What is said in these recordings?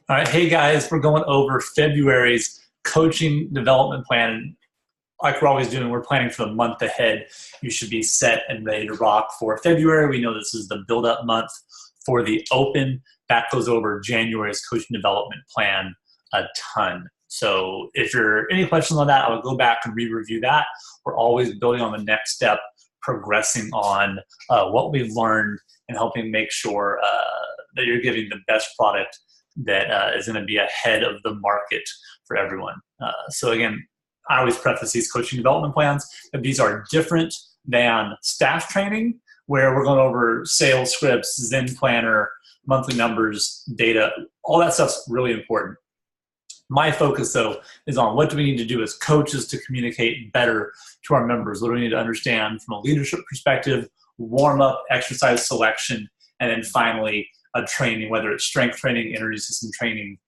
All right, hey guys, we're going over February's coaching development plan. And like we're always doing, we're planning for the month ahead. You should be set and ready to rock for February. We know this is the build-up month for the Open. That goes over January's coaching development plan a ton. So if you're any questions on that, I'll go back and re-review that. We're always building on the next step, progressing on what we've learned and helping make sure that you're giving the best product that is going to be ahead of the market for everyone. So again, I always preface these coaching development plans that these are different than staff training, where we're going over sales scripts, Zen Planner, monthly numbers, data. All that stuff's really important. My focus, though, is on what do we need to do as coaches to communicate better to our members? What do we need to understand from a leadership perspective, warm-up, exercise selection, and then finally a training, whether it's strength training, energy system training,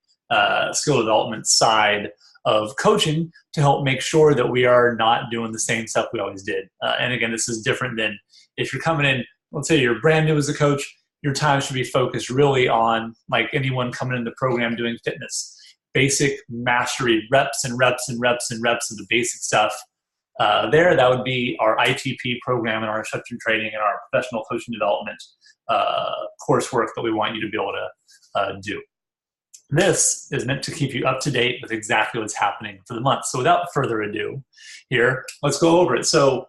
skill development side of coaching to help make sure that we are not doing the same stuff we always did. And again, this is different than if you're coming in, let's say you're brand new as a coach, your time should be focused really on, like anyone coming in the program doing fitness, basic mastery, reps and reps and reps and reps of the basic stuff. That would be our ITP program and our instructor training and our professional coaching development coursework that we want you to be able to do. This is meant to keep you up to date with exactly what's happening for the month. So without further ado here, let's go over it. So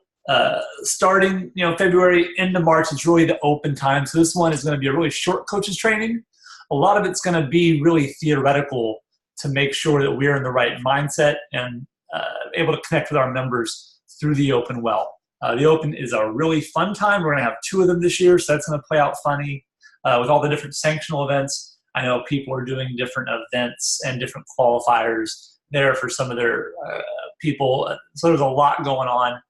starting February into March, it's really the open time. So this one is going to be a really short coaches training. A lot of it's going to be really theoretical to make sure that we're in the right mindset and able to connect with our members through the Open well. The Open is a really fun time. We're going to have 2 of them this year, so that's going to play out funny with all the different sanctional events. I know people are doing different events and different qualifiers there for some of their people. So there's a lot going on.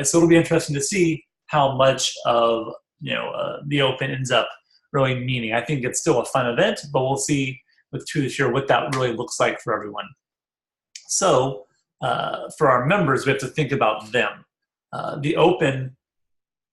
So it'll be interesting to see how much of the Open ends up really meaning. I think it's still a fun event, but we'll see with 2 this year what that really looks like for everyone. So for our members, we have to think about them. The Open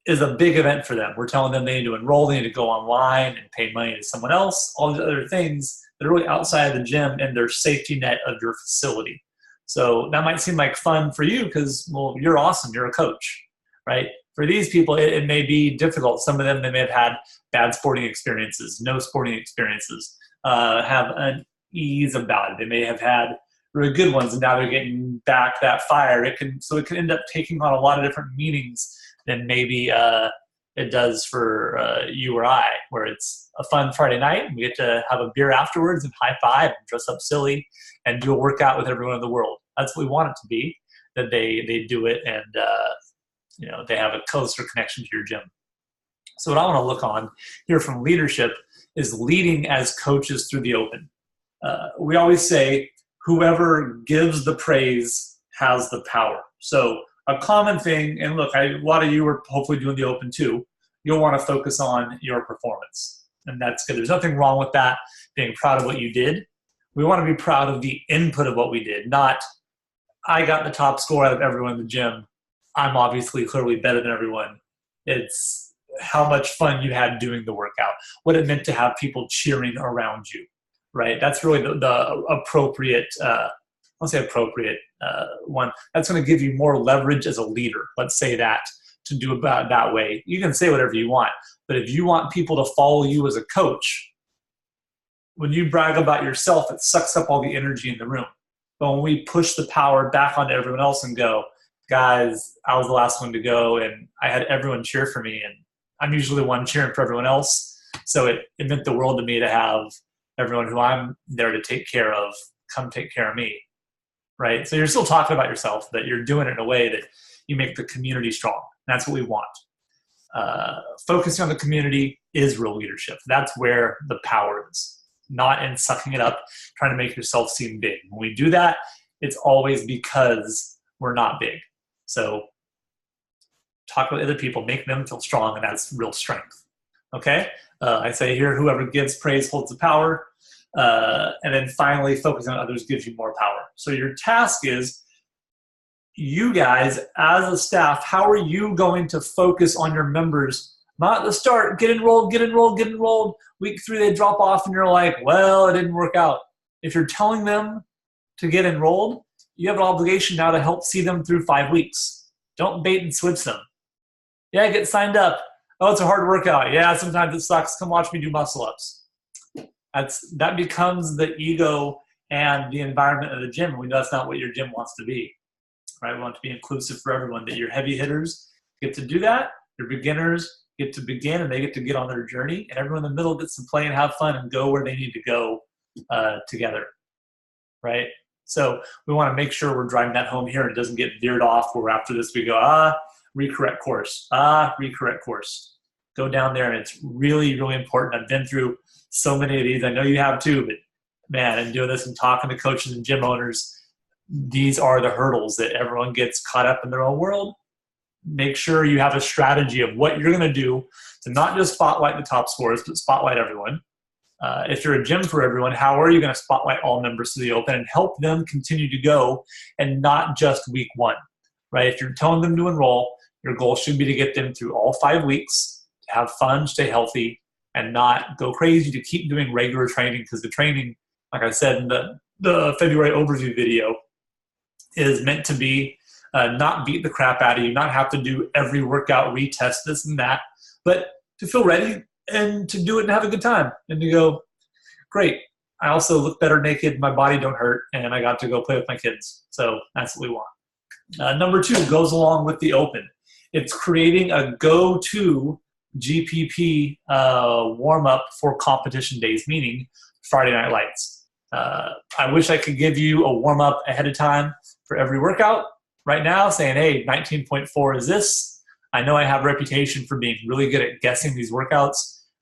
is a big event for them. We're telling them they need to enroll, they need to go online and pay money to someone else, all these other things that are really outside of the gym and their safety net of your facility. So that might seem like fun for you because, well, you're awesome, you're a coach, right? For these people, it may be difficult. Some of them, they may have had bad sporting experiences, no sporting experiences, have an ease about it. They may have had really good ones and now they're getting back that fire. It can end up taking on a lot of different meanings than maybe it does for you or I, where it's a fun Friday night and we get to have a beer afterwards and high five and dress up silly and do a workout with everyone in the world. That's what we want it to be, that they do it and they have a closer connection to your gym. So what I want to look on here from leadership is leading as coaches through the Open. We always say whoever gives the praise has the power. So a common thing, and look, a lot of you are hopefully doing the Open too, you'll want to focus on your performance. And that's good. There's nothing wrong with that, being proud of what you did. We want to be proud of the input of what we did, not I got the top score out of everyone in the gym. I'm obviously clearly better than everyone. It's how much fun you had doing the workout, what it meant to have people cheering around you, right? That's really the appropriate, one. That's going to give you more leverage as a leader. Let's say that, to do about that way. You can say whatever you want, but if you want people to follow you as a coach, when you brag about yourself, it sucks up all the energy in the room. But when we push the power back onto everyone else and go, guys, I was the last one to go and I had everyone cheer for me and I'm usually the one cheering for everyone else. So it meant the world to me to have everyone who I'm there to take care of come take care of me, right? So you're still talking about yourself, but you're doing it in a way that you make the community strong. That's what we want. Focusing on the community is real leadership. That's where the power is, not in sucking it up, trying to make yourself seem big. When we do that, it's always because we're not big. So talk with other people, make them feel strong, and that's real strength. Okay? I say here, whoever gives praise holds the power. And then finally, focusing on others gives you more power. So your task is, you guys, as a staff, how are you going to focus on your members' Not at the start, get enrolled, get enrolled, get enrolled. Week 3, they drop off and you're like, well, it didn't work out. If you're telling them to get enrolled, you have an obligation now to help see them through 5 weeks. Don't bait and switch them. Yeah, get signed up. Oh, it's a hard workout. Yeah, sometimes it sucks. Come watch me do muscle ups. That becomes the ego and the environment of the gym. We know that's not what your gym wants to be, right? We want it to be inclusive for everyone, that your heavy hitters get to do that, your beginners get to begin and they get to get on their journey, and everyone in the middle gets to play and have fun and go where they need to go together, right? So we want to make sure we're driving that home here and it doesn't get veered off where after this we go, recorrect course, recorrect course. Go down there, and it's really, really important. I've been through so many of these. I know you have too, but man, and doing this and talking to coaches and gym owners, these are the hurdles that everyone gets caught up in their own world. Make sure you have a strategy of what you're going to do to not just spotlight the top scorers, but spotlight everyone. If you're a gym for everyone, how are you going to spotlight all members to the open and help them continue to go and not just week 1, right? If you're telling them to enroll, your goal should be to get them through all 5 weeks, to have fun, stay healthy, and not go crazy, to keep doing regular training, because the training, like I said in the February overview video, is meant to be not beat the crap out of you, not have to do every workout, retest this and that, but to feel ready and to do it and have a good time and to go, great, I also look better naked, my body don't hurt, and I got to go play with my kids. So that's what we want. Number 2 goes along with the open. It's creating a go-to GPP warm-up for competition days, meaning Friday Night Lights. I wish I could give you a warm-up ahead of time for every workout right now, saying, hey, 19.4 is this. I know I have a reputation for being really good at guessing these workouts.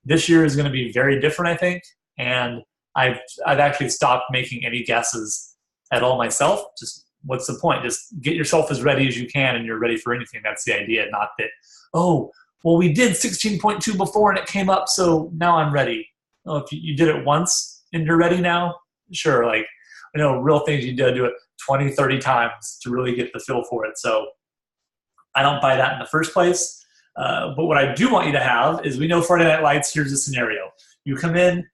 This year is going to be very different, I think, and I've actually stopped making any guesses at all myself. Just what's the point? Just get yourself as ready as you can, and you're ready for anything. That's the idea, not that, oh, well, we did 16.2 before and it came up, so now I'm ready. Oh, if you did it once and you're ready now, sure. Like, real things you do it 20, 30 times to really get the feel for it. So I don't buy that in the first place. But what I do want you to have is, we know Friday Night Lights, here's the scenario. You come in,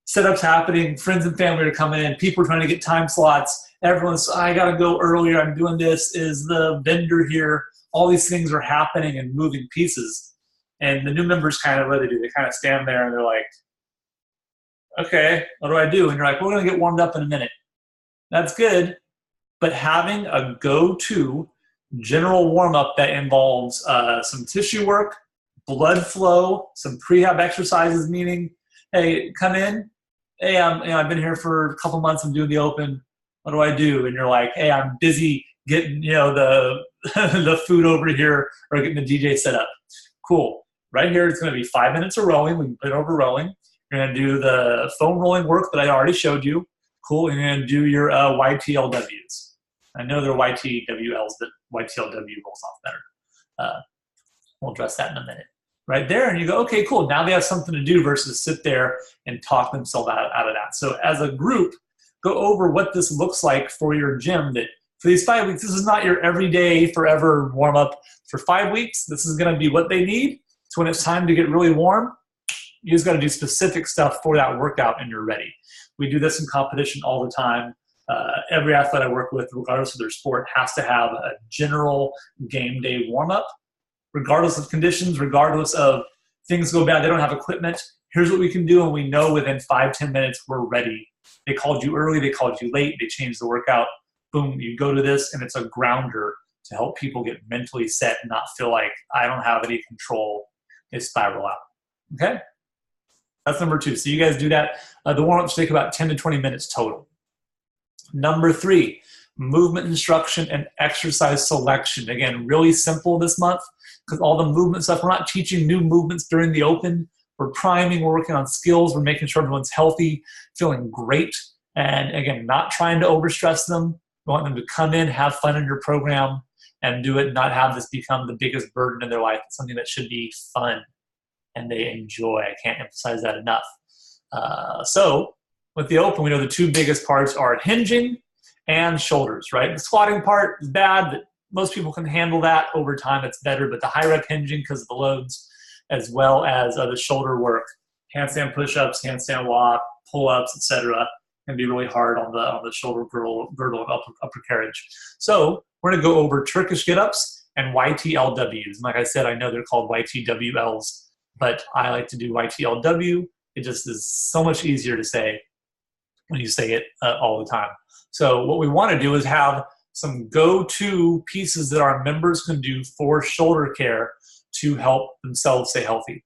setup's happening, friends and family are coming in, people are trying to get time slots, everyone's, I got to go earlier, I'm doing this, is the vendor here, all these things are happening and moving pieces. And the new members kind of, what do they do? They kind of stand there and they're like, okay, what do I do? And you're like, we're going to get warmed up in a minute. That's good. But having a go-to general warm-up that involves some tissue work, blood flow, some prehab exercises, meaning, hey, come in. Hey, I've been here for a couple months. I'm doing the open. What do I do? And you're like, hey, I'm busy getting, the the food over here, or getting the DJ set up. Cool. Right here, it's going to be 5 minutes of rowing. We can put it over rowing. You're going to do the foam rolling work that I already showed you. Cool. And you're going to do your YTLWs. I know they're YTWLs, but YTLW rolls off better. We'll address that in a minute. Right there, and you go, okay, cool. Now they have something to do versus sit there and talk themselves out of that. So as a group, go over what this looks like for your gym, that for these 5 weeks, this is not your everyday, forever warm-up. For 5 weeks, this is going to be what they need. So when it's time to get really warm, you just got to do specific stuff for that workout and you're ready. We do this in competition all the time. Every athlete I work with, regardless of their sport, has to have a general game day warm-up, regardless of conditions, regardless of things go bad, they don't have equipment. Here's what we can do, and we know within 5-10 minutes we're ready. They called you early, they called you late, they changed the workout. Boom, you go to this, and it's a grounder to help people get mentally set and not feel like I don't have any control. They spiral out. Okay? That's number 2. So you guys do that. The warm-ups take about 10 to 20 minutes total. Number 3, movement instruction and exercise selection. Again, really simple this month, because all the movement stuff, we're not teaching new movements during the open. We're priming, we're working on skills, we're making sure everyone's healthy, feeling great, and again, not trying to overstress them. We want them to come in, have fun in your program, and do it, not have this become the biggest burden in their life. It's something that should be fun and they enjoy. I can't emphasize that enough. So with the open, we know the 2 biggest parts are hinging and shoulders, right? The squatting part is bad, but most people can handle that over time. It's better, but the high rep hinging, because of the loads, as well as the shoulder work. Handstand push-ups, handstand walk, pull-ups, etc. can be really hard on the shoulder girdle and upper carriage. So we're going to go over Turkish get-ups and YTLWs. And like I said, I know they're called YTWLs, but I like to do YTLW. It just is so much easier to say when you say it all the time. So what we want to do is have some go-to pieces that our members can do for shoulder care to help themselves stay healthy,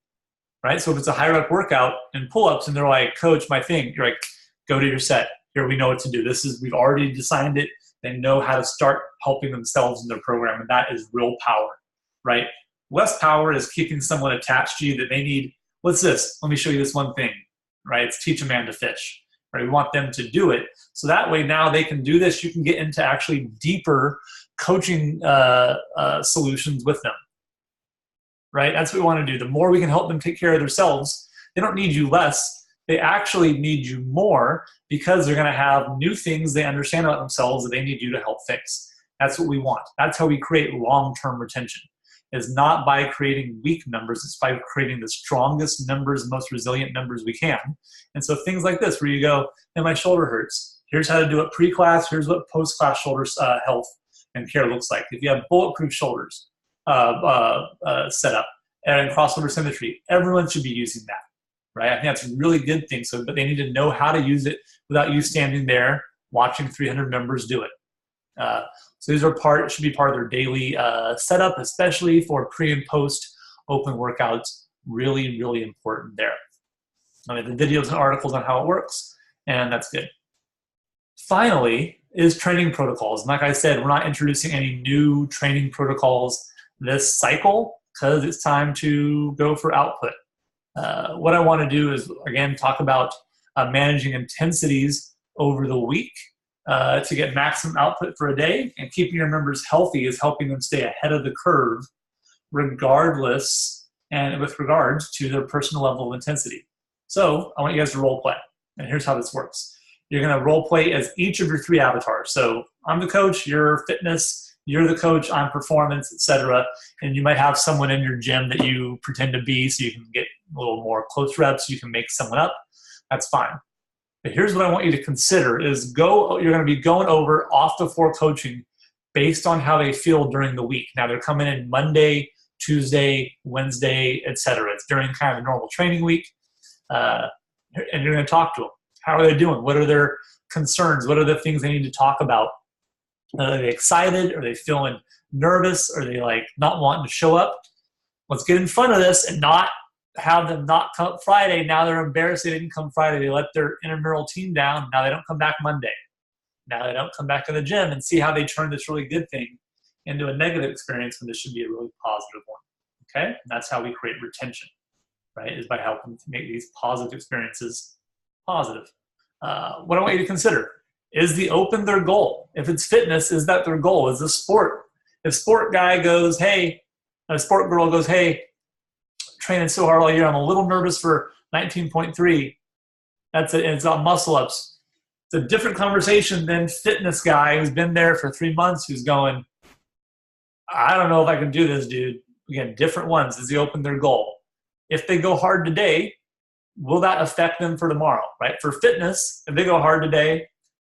right? So if it's a high rep workout and pull-ups and they're like, coach, my thing, you're like, go to your set. Here, we know what to do. We've already designed it. They know how to start helping themselves in their program, and that is real power, right? Less power is keeping someone attached to you that they need, what's this? Let me show you this one thing, right? It's teach a man to fish, right? We want them to do it. So that way now they can do this. You can get into actually deeper coaching solutions with them, right? That's what we want to do. The more we can help them take care of themselves, they don't need you less. They actually need you more because they're going to have new things they understand about themselves that they need you to help fix. That's what we want. That's how we create long-term retention. Is not by creating weak members. It's by creating the strongest members, most resilient members we can. And so things like this, where you go, hey, my shoulder hurts. Here's how to do it pre-class. Here's what post-class shoulder health and care looks like. If you have bulletproof shoulders set up and crossover symmetry, everyone should be using that, right? I think that's a really good thing. So, but they need to know how to use it without you standing there watching 300 members do it. So these should be part of their daily setup, especially for pre and post open workouts. Really, really important there. I mean, the videos and articles on how it works, and that's good. Finally is training protocols. And like I said, we're not introducing any new training protocols this cycle because it's time to go for output. What I want to do is, again, talk about managing intensities over the week to get maximum output for a day, and keeping your members healthy is helping them stay ahead of the curve regardless and with regards to their personal level of intensity. So I want you guys to role play, and here's how this works. You're going to role play as each of your three avatars. So I'm the coach, you're fitness, you're the coach, I'm performance, etc. And you might have someone in your gym that you pretend to be so you can get a little more close reps, you can make someone up. That's fine. But here's what I want you to consider is you're going to be going over off the floor coaching based on how they feel during the week. Now they're coming in Monday, Tuesday, Wednesday, etc. It's during kind of a normal training week. And you're going to talk to them. How are they doing? What are their concerns? What are the things they need to talk about? Are they excited? Are they feeling nervous? Are they like not wanting to show up? Let's get in front of this and not have them not come Friday. Now they're embarrassed they didn't come Friday. They let their intramural team down. Now they don't come back Monday. Now they don't come back to the gym, and see how they turn this really good thing into a negative experience when this should be a really positive one. Okay? And that's how we create retention, right? Is by helping to make these positive experiences positive. What I want you to consider, is the open their goal? If it's fitness, is that their goal? Is this sport? If sport guy goes, hey, a sport girl goes, hey, training so hard all year, I'm a little nervous for 19.3. That's it, and it's on muscle ups. It's a different conversation than fitness guy who's been there for 3 months who's going, I don't know if I can do this, dude. Again, different ones. Is he open their goal? If they go hard today, will that affect them for tomorrow, right? For fitness, if they go hard today,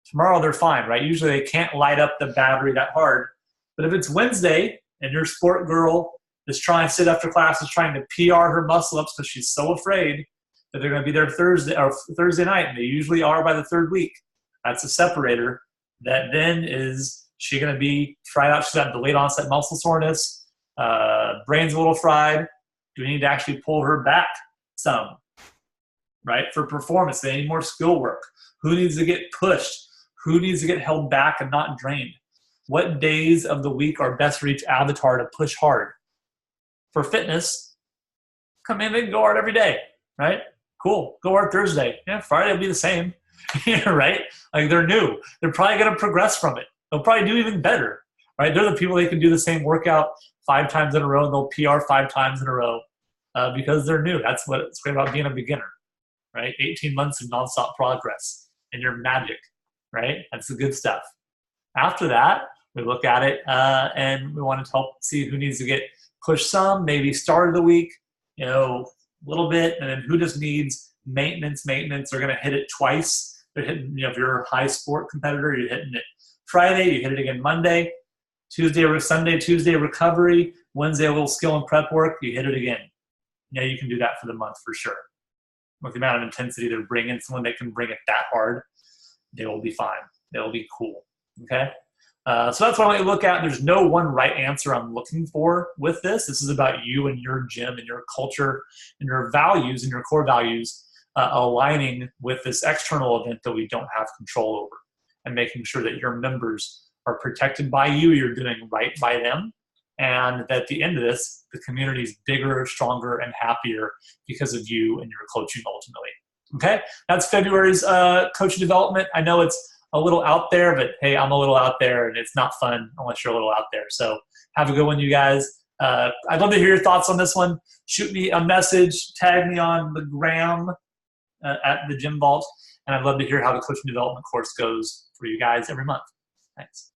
tomorrow they're fine, right? Usually they can't light up the battery that hard. But if it's Wednesday and your sport girl is trying to sit after class, is trying to PR her muscle ups because she's so afraid that they're going to be there Thursday night, and they usually are by the third week. That's a separator. That then is she going to be fried out? She's got delayed onset muscle soreness. Brain's a little fried. Do we need to actually pull her back some, right? For performance, they need more skill work. Who needs to get pushed? Who needs to get held back and not drained? What days of the week are best for each avatar to push hard? For fitness, come in and go hard every day, right? Cool, go hard Thursday. Yeah, Friday will be the same, right? Like they're new. They're probably going to progress from it. They'll probably do even better, right? They're the people that can do the same workout 5 times in a row, and they'll PR 5 times in a row because they're new. That's what's great about being a beginner, right? 18 months of nonstop progress, and you're magic, right? That's the good stuff. After that, we look at it and we want to help see who needs to get pushed some, maybe start of the week, a little bit, and then who just needs maintenance, they're going to hit it twice. They're hitting, if you're a high sport competitor, you're hitting it Friday, you hit it again Monday, Tuesday recovery, Wednesday a little skill and prep work, you hit it again. You can do that for the month for sure. With the amount of intensity they're bringing, someone that can bring it that hard, they will be fine. They'll be cool, okay? So that's what I want you to look at. There's no one right answer I'm looking for with this. This is about you and your gym and your culture and your values and your core values aligning with this external event that we don't have control over, and making sure that your members are protected by you, you're doing right by them, and that at the end of this, the community is bigger, stronger, and happier because of you and your coaching ultimately. Okay, that's February's coaching development. I know it's a little out there, but hey, I'm a little out there, and it's not fun unless you're a little out there. So have a good one, you guys. I'd love to hear your thoughts on this one. Shoot me a message, tag me on the gram at the Gym Vault, and I'd love to hear how the coaching development course goes for you guys every month. Thanks.